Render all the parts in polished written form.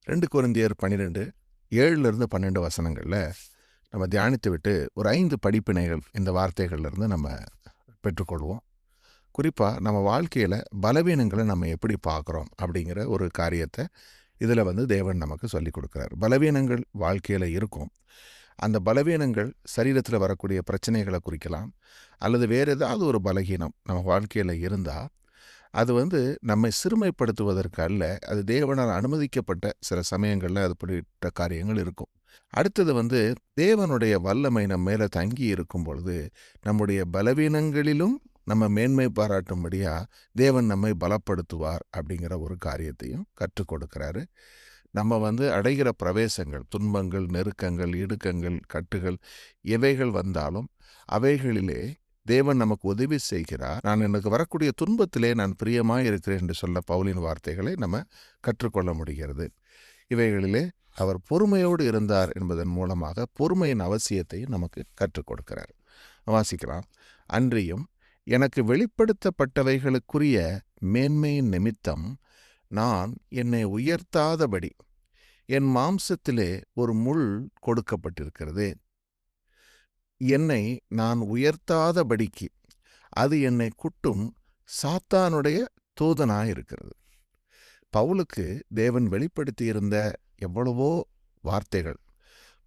2 கொரிந்தியர் 12 7லிருந்து 12 வசனங்கள்ல நம்ம தியானித்து விட்டு ஒரு 5 படிப்பினைகள் இந்த வார்த்தைகள்லேருந்து நம்ம பெற்றுக்கொள்வோம். குறிப்பாக நம்ம வாழ்க்கையில் பலவீனங்களை நம்ம எப்படி பார்க்குறோம் அப்படிங்கிற ஒரு காரியத்தை இதில் தேவன் நமக்கு சொல்லி கொடுக்குறார். பலவீனங்கள் வாழ்க்கையில் இருக்கும். அந்த பலவீனங்கள் சரீரத்தில் வரக்கூடிய பிரச்சனைகளை குறிக்கலாம், அல்லது வேறு ஏதாவது ஒரு பலகீனம் நம்ம வாழ்க்கையில் இருந்தால் அது நம்மை சிறுமைப்படுத்துவதற்கு அல்ல, அது தேவனால் அனுமதிக்கப்பட்ட சில சமயங்களில் அதுபடித்த காரியங்கள் இருக்கும். அடுத்தது தேவனுடைய வல்லமை நம்ம மேலே தங்கி இருக்கும் பொழுது நம்முடைய பலவீனங்களிலும் நம்ம மேன்மை பாராட்டும்படியா தேவன் நம்மை பலப்படுத்துவார் அப்படிங்கிற ஒரு காரியத்தையும் கற்றுக் கொடுக்கிறாரு. நம்ம அடைகிற பிரவேசங்கள், துன்பங்கள், நெருக்கங்கள், இடுக்கங்கள், கட்டுகள் எவைகள் வந்தாலும் அவைகளிலே தேவன் நமக்கு உதவி செய்கிறார். எனக்கு வரக்கூடிய துன்பத்திலே நான் பிரியமாய் இருக்கிறேன் என்று சொல்ல பவுலின் வார்த்தைகளை நம்ம கற்றுக்கொள்ள முடிகிறது. இவைகளிலே அவர் பொறுமையோடு இருந்தார் என்பதன் மூலமாக பொறுமையின் அவசியத்தையும் நமக்கு கற்றுக் கொடுக்கிறார். வாசிக்கலாம். அன்றியும் எனக்கு வெளிப்படுத்தப்பட்டவைகளுக்குரிய மேன்மையின் நிமித்தம் நான் என்னை உயர்த்தாதபடி என் மாம்சத்திலே ஒரு முள் கொடுக்கப்பட்டிருக்கிறது. என்னை நான் உயர்த்தாதபடிக்கு அது என்னை குட்டும் சாத்தானுடைய தூதனாயிருக்கிறது. பவுலுக்கு தேவன் வெளிப்படுத்தியிருந்த எவ்வளவோ வார்த்தைகள்,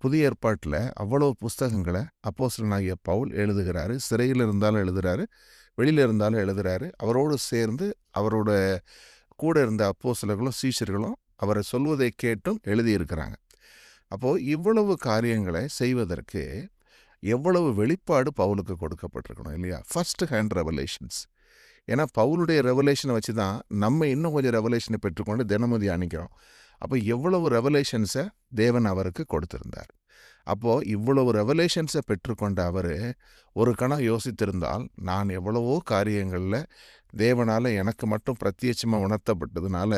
புதிய ஏற்பாட்டில் அவ்வளோ புஸ்தகங்களை அப்போஸ்தலனாகிய பவுல் எழுதுகிறாரு. சிறையில் இருந்தாலும் எழுதுகிறாரு, வெளியில் இருந்தாலும் எழுதுகிறாரு. அவரோடு சேர்ந்து அவரோட கூட இருந்த அப்போஸ்தலர்களும் சீஷர்களும் அவரை சொல்வதை கேட்டும் எழுதியிருக்கிறாங்க. அப்போது இவ்வளவு காரியங்களை செய்வதற்கு எவ்வளவு வெளிப்பாடு பவுலுக்கு கொடுக்கப்பட்டிருக்கணும் இல்லையா? First hand revelations. ஏன்னா பவுலுடைய ரெவலேஷனை வச்சு தான் நம்ம இன்னும் கொஞ்சம் ரெவலேஷனை பெற்றுக்கொண்டு தினமும் தியானிக்கிறோம். அப்போ எவ்வளவு ரெவலேஷன்ஸை தேவன் அவருக்கு கொடுத்திருந்தார். அப்போது இவ்வளவு ரெவலேஷன்ஸை பெற்றுக்கொண்ட அவர் ஒரு கணம் யோசித்திருந்தால், நான் எவ்வளவோ காரியங்களில் தேவனால் எனக்கு மட்டும் பிரத்யட்சமாக உணர்த்தப்பட்டதுனால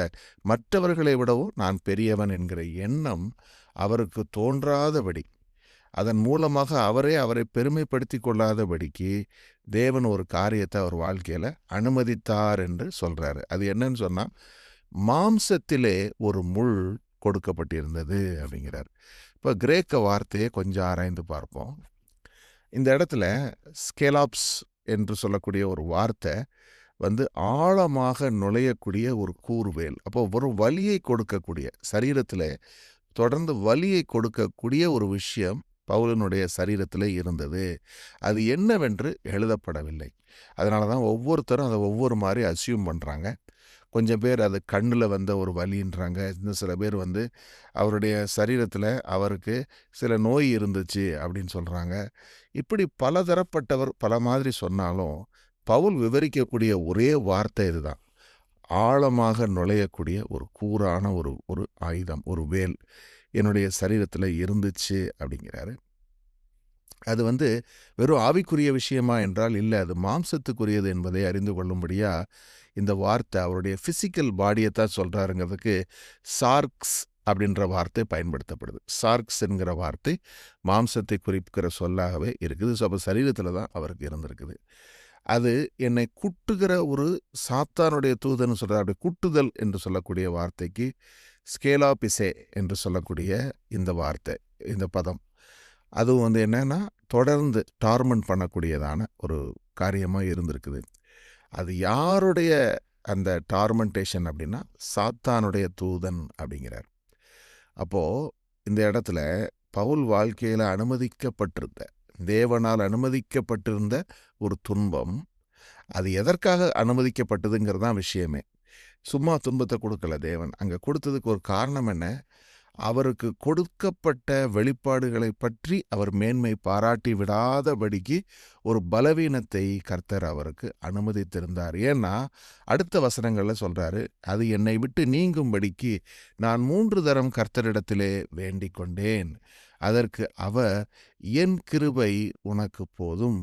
மற்றவர்களை விடவும் நான் பெரியவன் என்கிற எண்ணம் அவருக்கு தோன்றாதபடி, அதன் மூலமாக அவரை பெருமைப்படுத்தி கொள்ளாதபடிக்கு தேவன் ஒரு காரியத்தை அவர் வாழ்க்கையில் அனுமதித்தார் என்று சொல்கிறாரு. அது என்னன்னு சொன்னால், மாம்சத்திலே ஒரு முள் கொடுக்கப்பட்டிருந்தது அப்படிங்கிறார். இப்போ கிரேக்க வார்த்தையை கொஞ்சம் ஆராய்ந்து பார்ப்போம். இந்த இடத்துல ஸ்கேலாப்ஸ் என்று சொல்லக்கூடிய ஒரு வார்த்தை ஆழமாக நுழையக்கூடிய ஒரு கூர்வேல். அப்போ ஒரு வலியை கொடுக்கக்கூடிய, சரீரத்தில் தொடர்ந்து வலியை கொடுக்கக்கூடிய ஒரு விஷயம் பவுலினுடைய சரீரத்தில் இருந்தது. அது என்னவென்று எழுதப்படவில்லை. அதனால தான் ஒவ்வொருத்தரும் அதை ஒவ்வொரு மாதிரி அசியூம் பண்ணுறாங்க. கொஞ்சம் பேர் அது கண்ணில் வந்த ஒரு வலின்றாங்க. இன்னும் சில பேர் அவருடைய சரீரத்தில் அவருக்கு சில நோய் இருந்துச்சு அப்படின்னு சொல்கிறாங்க. இப்படி பலதரப்பட்டவர் பல மாதிரி சொன்னாலும் பவுல் விவரிக்கக்கூடிய ஒரே வார்த்தை இதுதான். ஆழமாக நுழையக்கூடிய ஒரு கூரான ஒரு ஆயுதம், ஒரு வேல் என்னுடைய சரீரத்தில் இருந்துச்சு அப்படிங்கிறாரு. அது வெறும் ஆவிக்குரிய விஷயமா என்றால் இல்லை, அது மாம்சத்துக்குரியது என்பதை அறிந்து கொள்ளும்படியா இந்த வார்த்தை அவருடைய ஃபிசிக்கல் பாடியை தான் சொல்கிறாருங்கிறதுக்கு சார்க்ஸ் அப்படின்ற வார்த்தை பயன்படுத்தப்படுது. சார்க்ஸ் என்கிற வார்த்தை மாம்சத்தை குறிப்பிக்கிற சொல்லாகவே இருக்குது. ஸோ அப்போ சரீரத்தில் தான் அவருக்கு இருந்திருக்குது. அது என்னை குட்டுகிற ஒரு சாத்தானுடைய தூதன்னு சொல்கிறார். அப்படி குட்டுதல் என்று சொல்லக்கூடிய வார்த்தைக்கு ஸ்கேலாபிசே என்று சொல்லக்கூடிய இந்த வார்த்தை, இந்த பதம், அதுவும் என்னன்னா தொடர்ந்து டார்மெண்ட் பண்ணக்கூடியதான ஒரு காரியமாக இருந்திருக்குது. அது யாருடைய அந்த டார்மெண்டேஷன் அப்படின்னா சாத்தானுடைய தூதன் அப்படிங்கிறார். அப்போது இந்த இடத்துல பவுல் வாழ்க்கையில் அனுமதிக்கப்பட்டிருந்த, தேவனால் அனுமதிக்கப்பட்டிருந்த ஒரு துன்பம், அது எதற்காக அனுமதிக்கப்பட்டதுங்கிறது தான் விஷயமே. சும்மா துன்பத்தை கொடுக்கல தேவன். அங்கே கொடுத்ததுக்கு ஒரு காரணம் என்ன? அவருக்கு கொடுக்கப்பட்ட வெளிப்பாடுகளை பற்றி அவர் மேன்மை பாராட்டி விடாதபடிக்கு ஒரு பலவீனத்தை கர்த்தர் அவருக்கு அனுமதித்திருந்தார். ஏன்னா அடுத்த வசனங்களில் சொல்கிறாரு, அது என்னை விட்டு நீங்கும்படிக்கு நான் 3 தரம் கர்த்தரிடத்திலே வேண்டிக் கொண்டேன். அதற்கு அவர், என் கிருபை உனக்கு போதும்,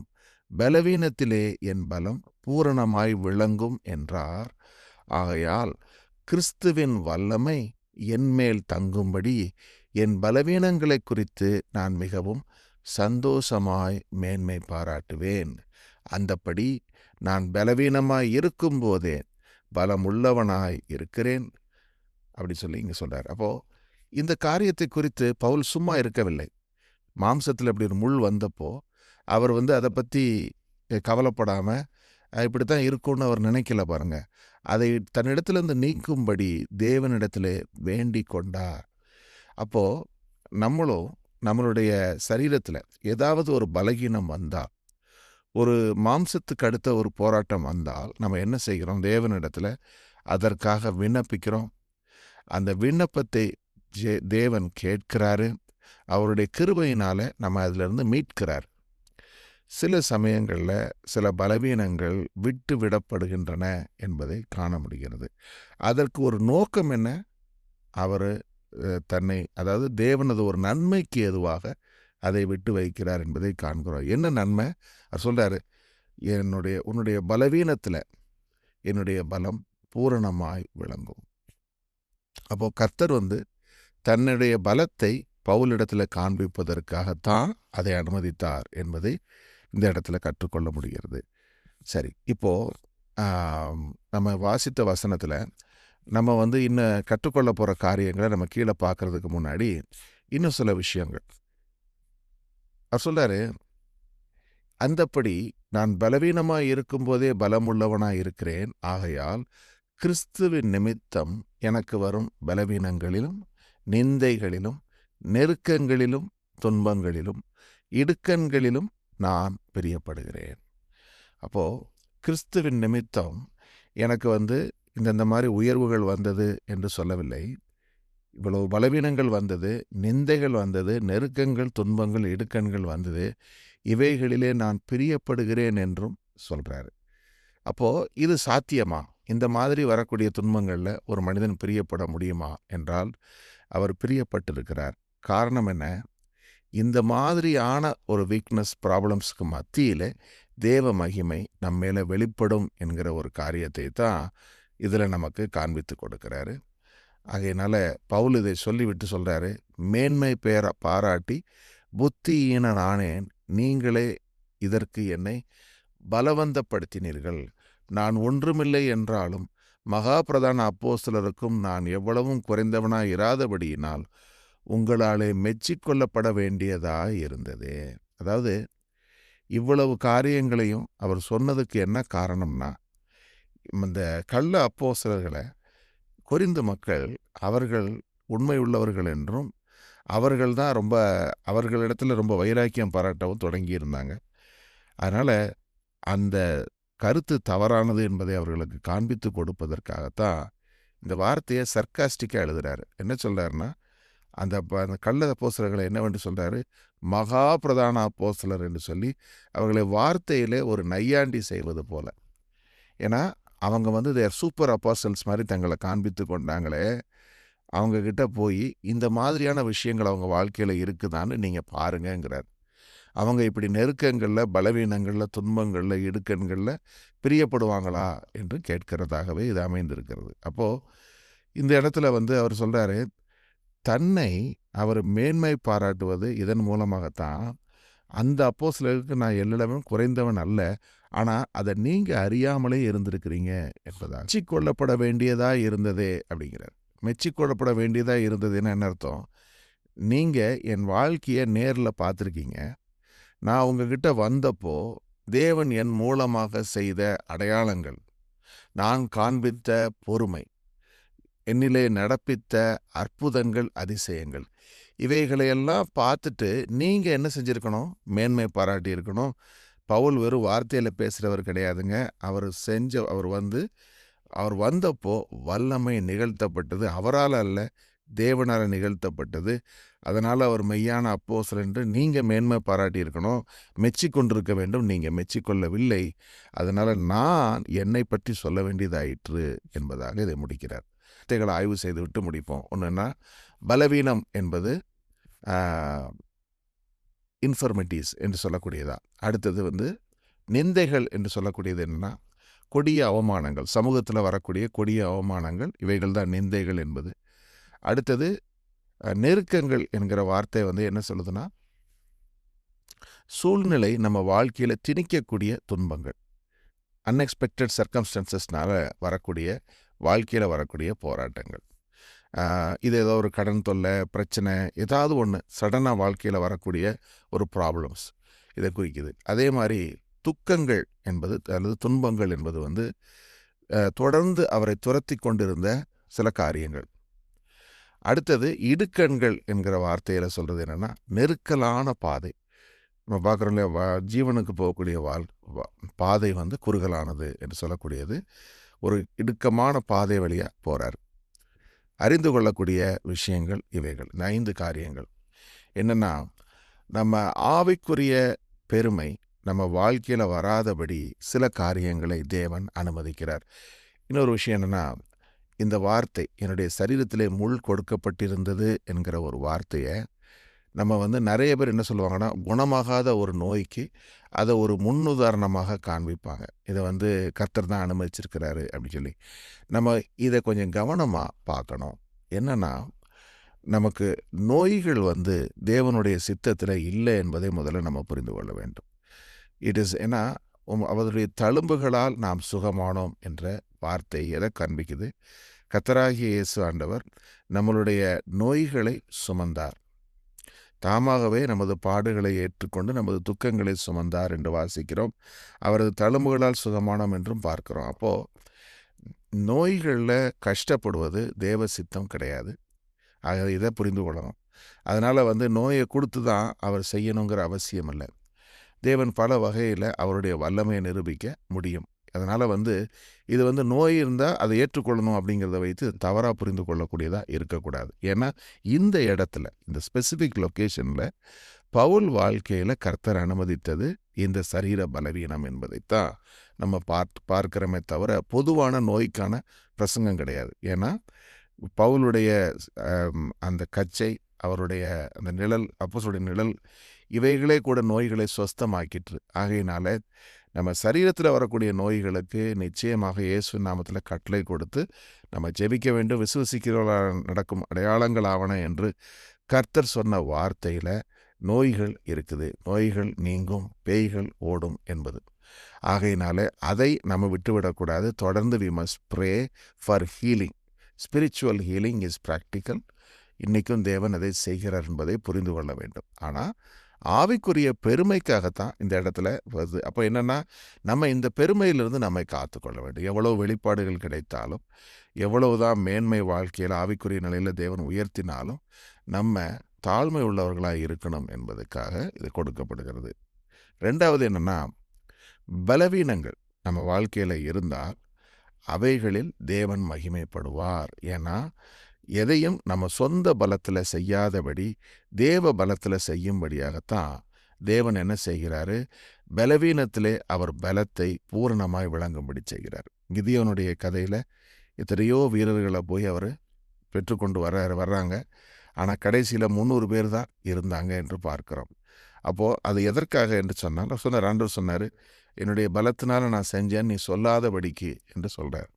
பலவீனத்திலே என் பலம் பூரணமாய் விளங்கும் என்றார். ஆகையால் கிறிஸ்துவின் வல்லமை என்மேல் தங்கும்படி என் பலவீனங்களை குறித்து நான் மிகவும் சந்தோஷமாய் மேன்மை பாராட்டுவேன். அந்தப்படி நான் பலவீனமாய் இருக்கும்போதே பலமுள்ளவனாய் இருக்கிறேன் அப்படி சொல்லி இங்கே சொல்கிறார். அப்போது இந்த காரியத்தை குறித்து பவுல் சும்மா இருக்கவில்லை. மாம்சத்தில் இப்படி ஒரு முள் வந்தப்போ அவர் அதை பற்றி கவலைப்படாமல் இப்படி தான் இருக்கும்னு அவர் நினைக்கல பாருங்க. அதை தன்னிடத்திலிருந்து நீக்கும்படி தேவனிடத்திலே வேண்டிக் கொண்டார். அப்போது நம்மளும் நம்மளுடைய சரீரத்தில் ஏதாவது ஒரு பலகீனம் வந்தால், ஒரு மாம்சத்துக்கு அடுத்த ஒரு போராட்டம் வந்தால் நம்ம என்ன செய்கிறோம்? தேவனிடத்தில் அதற்காக விண்ணப்பிக்கிறோம். அந்த விண்ணப்பத்தை தேவன் கேட்கிறாரு. அவருடைய கிருபையினால் நம்ம அதிலிருந்து மீட்கிறார். சில சமயங்களில் சில பலவீனங்கள் விட்டு விடப்படுகின்றன என்பதை காண முடிகிறது. அதற்கு ஒரு நோக்கம் என்ன? அவர் தன்னை, அதாவது தேவனது ஒரு நன்மைக்கு எதுவாக அதை விட்டு வைக்கிறார் என்பதை காண்கிறோம். என்ன நன்மை? அவர் சொல்கிறாரு, உன்னுடைய பலவீனத்தில் என்னுடைய பலம் பூரணமாய் விளங்கும். அப்போது கர்த்தர் தன்னுடைய பலத்தை பவுலிடத்தில் காண்பிப்பதற்காகத்தான் அதை அனுமதித்தார் என்பதை இந்த இடத்துல கற்றுக்கொள்ள முடிகிறது. சரி, இப்போது நம்ம வாசித்த வசனத்தில் நம்ம இன்னும் கற்றுக்கொள்ள போகிற காரியங்களை நம்ம கீழே பார்க்கறதுக்கு முன்னாடி இன்னும் சில விஷயங்கள் அவர் சொல்கிறாரு. அந்தப்படி நான் பலவீனமாக இருக்கும்போதே பலமுள்ளவனாக இருக்கிறேன். ஆகையால் கிறிஸ்துவின் நிமித்தம் எனக்கு வரும் பலவீனங்களிலும் நிந்தைகளிலும் நெருக்கங்களிலும் துன்பங்களிலும் இடுக்கண்களிலும் நான் பிரியப்படுகிறேன். அப்போது கிறிஸ்துவின் நிமித்தம் எனக்கு இந்த மாதிரி உயர்வுகள் வந்தது என்று சொல்லவில்லை. இவ்வளவு பலவீனங்கள் வந்தது, நிந்தைகள் வந்தது, நெருக்கங்கள் துன்பங்கள் இடுக்கண்கள் வந்தது, இவைகளிலே நான் பிரியப்படுகிறேன் என்றும் சொல்கிறாரு. அப்போது இது சாத்தியமா? இந்த மாதிரி வரக்கூடிய துன்பங்களில் ஒரு மனிதன் பிரியப்பட முடியுமா என்றால் அவர் பிரியப்பட்டிருக்கிறார். காரணம் என்ன? இந்த மாதிரியான ஒரு வீக்னஸ் ப்ராப்ளம்ஸ்க்கு மத்தியில் தேவ மகிமை நம்ம மேலே வெளிப்படும் என்கிற ஒரு காரியத்தை தான் இதில் நமக்கு காண்பித்து கொடுக்கிறாரு. ஆகையினால பவுல் இதை சொல்லிவிட்டு சொல்கிறாரு, மேன்மை பாராட்டி புத்தியீனன் ஆனேன், நீங்களே இதற்கு என்னை பலவந்தப்படுத்தினீர்கள். நான் ஒன்றுமில்லை என்றாலும் மகா பிரதான அப்போஸ்தலருக்கும் நான் எவ்வளவும் குறைந்தவனாய் இராதபடியினால் உங்களாலே மெச்சிக்கொள்ளப்பட வேண்டியதாய் இருந்தது. அதாவது இவ்வளவு காரியங்களையும் அவர் சொன்னதுக்கு என்ன காரணம்னா, இந்த கள்ள அப்போஸ்தலர்களை கொரிந்து மக்கள் அவர்கள் உண்மை உள்ளவர்கள் என்றும் அவர்கள் தான் அவர்களிடத்தில் ரொம்ப வைராக்கியம் பாராட்டவும் தொடங்கியிருந்தாங்க. அதனால் அந்த கருத்து தவறானது என்பதை அவர்களுக்கு காண்பித்து கொடுப்பதற்காகத்தான் இந்த வார்த்தையை சர்க்காஸ்டிக்காக எழுதுகிறாரு. என்ன சொல்கிறாருன்னா, அந்த கள்ள அப்போஸ்தலர்களை என்னவென்று சொல்கிறாரு? மகா பிரதான அப்போஸ்தலர் என்று சொல்லி அவர்களை வார்த்தையிலே ஒரு நையாண்டி செய்வது போல. ஏன்னா அவங்க தேர் சூப்பர் அப்போஸ்டல்ஸ் மாதிரி தங்களை காண்பித்து கொண்டாங்களே, அவங்கக்கிட்ட போய் இந்த மாதிரியான விஷயங்கள் அவங்க வாழ்க்கையில் இருக்குதான்னு நீங்கள் பாருங்கங்கிறார். அவங்க இப்படி நெருக்கங்களில் பலவீனங்களில் துன்பங்களில் இடுக்கண்களில் பிரியப்படுவாங்களா என்று கேட்கிறதாகவே இது அமைந்திருக்கிறது. அப்போது இந்த இடத்துல அவர் சொல்கிறாரு, தன்னை அவர் மேன்மை பாராட்டுவது இதன் மூலமாகத்தான். அந்த அப்போஸ்தலருக்கு நான் எல்லிடமும் குறைந்தவன் அல்ல, ஆனால் அதை நீங்கள் அறியாமலே இருந்திருக்கிறீங்க என்பதாக. மெச்சிக்கொள்ளப்பட வேண்டியதாக இருந்ததே அப்படிங்கிறார். மெச்சிக்கொள்ளப்பட வேண்டியதாக இருந்ததுன்னு என்ன அர்த்தம்? நீங்கள் என் வாழ்க்கையை நேரில் பார்த்துருக்கீங்க. நான் உங்ககிட்ட வந்தப்போ தேவன் என் மூலமாக செய்த அடையாளங்கள், நான் காண்பித்த பொறுமை, என்னிலே நடப்பித்த அற்புதங்கள் அதிசயங்கள், இவைகளையெல்லாம் பார்த்துட்டு நீங்கள் என்ன செஞ்சுருக்கணும்? மேன்மை பாராட்டி இருக்கணும். பவுல் வெறும் வார்த்தையில் பேசுகிறவர் கிடையாதுங்க. அவர் வந்தப்போ வல்லமை நிகழ்த்தப்பட்டது. அவரால் அல்ல, தேவனால் நிகழ்த்தப்பட்டது. அதனால் அவர் மெய்யான அப்போஸ்தலர் என்று நீங்கள் மேன்மை பாராட்டி இருக்கணும், மெச்சிக்கொண்டிருக்க வேண்டும். நீங்கள் மெச்சிக்கொள்ளவில்லை. அதனால் நான் என்னை பற்றி சொல்ல வேண்டியதாயிற்று என்பதாக இதை முடிக்கிறார். வார்த்தைகளை ஆய்வு செய்துவிட்டு முடிப்போம். ஒன்றுன்னா, பலவீனம் என்பது இன்ஃபர்மிட்டிஸ் என்று சொல்லக்கூடியதா. அடுத்தது நிந்தைகள் என்று சொல்லக்கூடியது என்னென்னா, கொடிய அவமானங்கள், சமூகத்தில் வரக்கூடிய கொடிய அவமானங்கள், இவைகள் தான் நிந்தைகள் என்பது. அடுத்தது நெருக்கங்கள் என்கிற வார்த்தை என்ன சொல்லுதுன்னா, சூழ்நிலை நம்ம வாழ்க்கையில் திணிக்கக்கூடிய துன்பங்கள், அன்எக்ஸ்பெக்டட் சர்க்கம்ஸ்டன்சஸ்னால வரக்கூடிய வாழ்க்கையில் வரக்கூடிய போராட்டங்கள். இது ஏதோ ஒரு கடன் தொல்லை, பிரச்சனை, ஏதாவது ஒன்று சடனாக வாழ்க்கையில் வரக்கூடிய ஒரு ப்ராப்ளம்ஸ் இதை குறிக்குது. அதே மாதிரி துக்கங்கள் என்பது அல்லது துன்பங்கள் என்பது வந்து தொடர்ந்து அவரை துரத்தி கொண்டிருந்த சில காரியங்கள். அடுத்தது இடுக்கண்கள் என்கிற வார்த்தையில் சொல்கிறது என்னென்னா நெருக்கலான பாதை. நம்ம பார்க்குறோம் இல்லையா, ஜீவனுக்கு போகக்கூடிய பாதை வந்து குறுகலானது என்று சொல்லக்கூடியது. ஒரு இடுக்கமான பாதை வழியாக போகிறார். அறிந்து கொள்ளக்கூடிய விஷயங்கள் இவைகள், இந்த 5 காரியங்கள் என்னென்னா, நம்ம ஆவிக்குரிய பெருமை நம்ம வாழ்க்கையில் வராதபடி சில காரியங்களை தேவன் அனுமதிக்கிறார். இன்னொரு விஷயம் என்னென்னா, இந்த வார்த்தை என்னுடைய சரீரத்திலே முள் கொடுக்கப்பட்டிருந்தது என்கிற ஒரு வார்த்தையை நம்ம வந்து நிறைய பேர் என்ன சொல்லுவாங்கன்னா, குணமாகாத ஒரு நோய்க்கு அதை ஒரு முன்னுதாரணமாக காண்பிப்பாங்க. இதை வந்து கர்த்தர் தான் அனுமதிச்சிருக்கிறாரு அப்படின்னு சொல்லி. நம்ம இதை கொஞ்சம் கவனமாக பார்க்கணும். என்னன்னா, நமக்கு நோய்கள் வந்து தேவனுடைய சித்தத்தில் இல்லை என்பதை முதல்ல நம்ம புரிந்து கொள்ள வேண்டும். இட் இஸ் ஏன்னா அவருடைய தழும்புகளால் நாம் சுகமானோம் என்ற வார்த்தை எதை காண்பிக்குது? கர்த்தராகிய இயேசு ஆண்டவர் நம்மளுடைய நோய்களை சுமந்தார். தாமாகவே நமது பாடுகளை ஏற்றுக்கொண்டு நமது துக்கங்களை சுமந்தார் என்று வாசிக்கிறோம். அவரது தழும்புகளால் சுகமானோம் என்றும் பார்க்கிறோம். அப்போது நோய்களில் கஷ்டப்படுவது தேவ சித்தம் கிடையாது. ஆக இதை புரிந்து கொள்ளணும். அதனால் வந்து நோயை கொடுத்து தான் அவர் செய்யணுங்கிற அவசியம் இல்லை. தேவன் பல வகையில் அவருடைய வல்லமையை நிரூபிக்க முடியும். அதனால் வந்து இது வந்து நோய் இருந்தால் அதை ஏற்றுக்கொள்ளணும் அப்படிங்கிறத வைத்து தவறாக புரிந்து கொள்ளக்கூடியதாக இருக்கக்கூடாது. ஏன்னா இந்த இடத்துல, இந்த ஸ்பெசிஃபிக் லொக்கேஷனில் பவுல் வாழ்க்கையில் கர்த்தர் அனுமதித்தது இந்த சரீர பலவீனம் என்பதைத்தான் நம்ம பார்க்கிறோமே தவிர பொதுவான நோய்க்கான பிரசங்கம் கிடையாது. ஏன்னா பவுலுடைய அந்த கச்சை, அவருடைய அந்த நிழல், அப்போஸ்தலருடைய நிழல், இவைகளே கூட நோய்களை சுஸ்தமாக்கிற்று. ஆகையினால நம்ம சரீரத்தில் வரக்கூடிய நோய்களுக்கு நிச்சயமாக இயேசு நாமத்தில் கட்டளை கொடுத்து நம்ம ஜெபிக்க வேண்டும். விசுவசிக்கிறவர்களால் நடக்கும் அடையாளங்கள் ஆவன என்று கர்த்தர் சொன்ன வார்த்தையில் நோய்கள் இருக்குது. நோய்கள் நீங்கும், பேய்கள் ஓடும் என்பது. ஆகையினால அதை நம்ம விட்டுவிடக்கூடாது. தொடர்ந்து we must pray for healing. Spiritual healing is practical. இன்றைக்கும் தேவன் அதை செய்கிறார் என்பதை புரிந்து கொள்ள வேண்டும். ஆனால் ஆவிக்குரிய பெருமைக்காகத்தான் இந்த இடத்துல வருது. அப்போ என்னென்னா, நம்ம இந்த பெருமையிலிருந்து நம்மை காத்துக்கொள்ள வேண்டும். எவ்வளோ வெளிப்பாடுகள் கிடைத்தாலும், எவ்வளவுதான் மேன்மை வாழ்க்கையில் ஆவிக்குரிய நிலையில் தேவன் உயர்த்தினாலும் நம்ம தாழ்மை உள்ளவர்களாக இருக்கணும் என்பதற்காக இது கொடுக்கப்படுகிறது. 2வது என்னென்னா, பலவீனங்கள் நம்ம வாழ்க்கையில் இருந்தால் அவைகளில் தேவன் மகிமைப்படுவார். ஏன்னா எதையும் நம்ம சொந்த பலத்தில் செய்யாதபடி தேவ பலத்தில் செய்யும்படியாகத்தான் தேவன் என்ன செய்கிறாரு? பலவீனத்திலே அவர் பலத்தை பூரணமாய் விளங்கும்படி செய்கிறார். கிதியோனுடைய கதையில் எத்தனையோ வீரர்களை போய் அவர் பெற்றுக்கொண்டு வர்றாங்க. ஆனால் கடைசியில் 300 பேர் தான் இருந்தாங்க என்று பார்க்கிறோம். அப்போது அது எதற்காக என்று சொன்னால், ஆண்டவர் சொன்னார், என்னுடைய பலத்தினால நான் செஞ்சேன், நீ சொல்லாதபடிக்கு என்று சொல்கிறார்.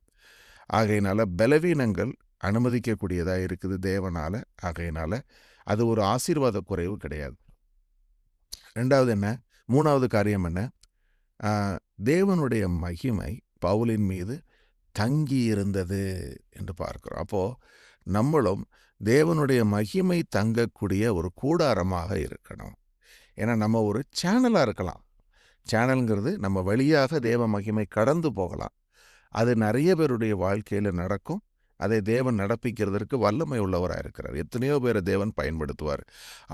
ஆகையினால பலவீனங்கள் அனுமதிக்கக்கூடியதாக இருக்குது தேவனால். ஆகையினால அது ஒரு ஆசீர்வாத குறைவு கிடையாது. 2வது என்ன? 3வது காரியம் என்ன? தேவனுடைய மகிமை பவுலின் மீது தங்கி இருந்தது என்று பார்க்கிறோம். அப்போது நம்மளும் தேவனுடைய மகிமை தங்கக்கூடிய ஒரு கூடாரமாக இருக்கணும். ஏன்னா நம்ம ஒரு சேனலாக இருக்கலாம். சேனல்ங்கிறது நம்ம வழியாக தேவ மகிமை கடந்து போகலாம். அது நிறைய பேருடைய வாழ்க்கையில் நடக்கும். அதை தேவன் நடப்பிக்கிறதற்கு வல்லமை உள்ளவராக இருக்கிறார். எத்தனையோ பேரை தேவன் பயன்படுத்துவார்.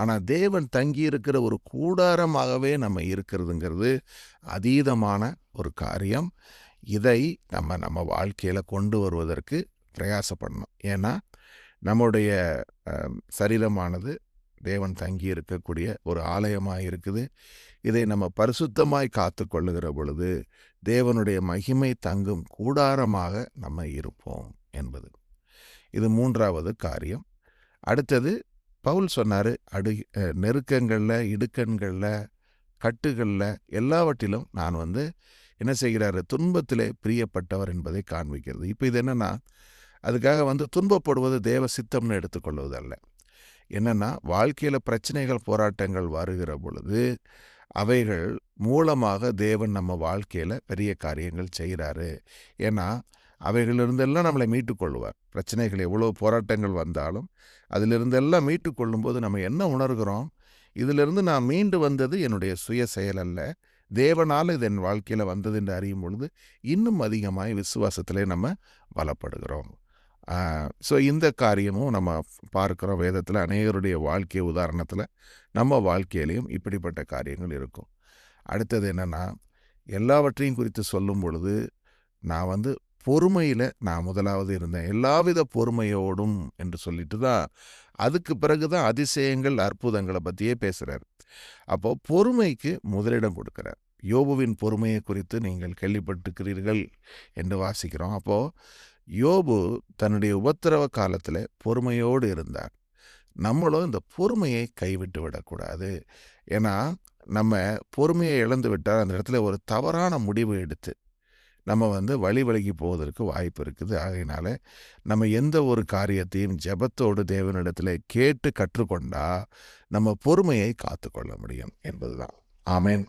ஆனால் தேவன் தங்கி இருக்கிற ஒரு கூடாரமாகவே நம்ம இருக்கிறதுங்கிறது அதீதமான ஒரு காரியம். இதை நம்ம வாழ்க்கையில் கொண்டு வருவதற்கு பிரயாசப்படணும். ஏன்னா நம்முடைய சரீரமானது தேவன் தங்கி இருக்கக்கூடிய ஒரு ஆலயமாக இருக்குது. இதை நம்ம பரிசுத்தமாய் காத்து கொள்ளுகிற பொழுது தேவனுடைய மகிமை தங்கும் கூடாரமாக நம்ம இருப்போம் என்பது. இது 3வது காரியம். அடுத்தது பவுல் சொன்னார், நெருக்கங்களில், இடுக்கண்களில், கட்டுகளில் எல்லாவற்றிலும் நான் என்ன செய்கிறாரு? துன்பத்திலே பிரியப்பட்டவர் என்பதை காண்பிக்கிறது. இப்போ இது என்னென்னா, அதுக்காக துன்பப்படுவது தேவ சித்தம்னு எடுத்துக்கொள்வதல்ல. என்னென்னா, வாழ்க்கையில் பிரச்சனைகள், போராட்டங்கள் வருகிற பொழுது அவைகள் மூலமாக தேவன் நம்ம வாழ்க்கையில் பெரிய காரியங்கள் செய்கிறாரு. ஏன்னா அவைகளிலிருந்தெல்லாம் நம்மளை மீட்டு கொள்வார். பிரச்சனைகள் எவ்வளோ போராட்டங்கள் வந்தாலும் அதிலிருந்தெல்லாம் மீட்டு கொள்ளும்போது நம்ம என்ன உணர்கிறோம்? இதிலிருந்து நான் மீண்டு வந்தது என்னுடைய சுய செயல் அல்ல, தேவனால் இது என் வாழ்க்கையில் வந்தது என்று அறியும் பொழுது இன்னும் அதிகமாய் விசுவாசத்திலே நம்ம பலப்படுகிறோம். ஸோ இந்த காரியமும் நம்ம பார்க்குறோம் வேதத்தில். அநேகருடைய வாழ்க்கை உதாரணத்தில் நம்ம வாழ்க்கையிலையும் இப்படிப்பட்ட காரியங்கள் இருக்கும். அடுத்தது என்னென்னா, எல்லாவற்றையும் குறித்து சொல்லும் பொழுது நான் பொறுமையில் நான் முதலாவது இருந்தேன். எல்லாவித பொறுமையோடும் என்று சொல்லிட்டு தான் அதுக்கு பிறகு தான் அதிசயங்கள் அற்புதங்களை பற்றியே பேசுகிறார். அப்போது பொறுமைக்கு முதலிடம் கொடுக்குறார். யோபுவின் பொறுமையை குறித்து நீங்கள் கேள்விப்பட்டிருக்கிறீர்கள் என்று வாசிக்கிறோம். அப்போது யோபு தன்னுடைய உபத்திரவ காலத்தில் பொறுமையோடு இருந்தார். நம்மளும் இந்த பொறுமையை கைவிட்டு விடக்கூடாது. ஏன்னா நம்ம பொறுமையை இழந்து விட்டால் அந்த இடத்துல ஒரு தவறான முடிவு எடுத்து நம்ம வழி விலகி போவதற்கு வாய்ப்பு இருக்குது. ஆகையினால நம்ம எந்த ஒரு காரியத்தையும் ஜெபத்தோடு தேவனிடத்தில் கேட்டு கற்றுக்கொண்டா நம்ம பொறுமையை காத்துக்கொள்ள முடியும் என்பதுதான். ஆமென்.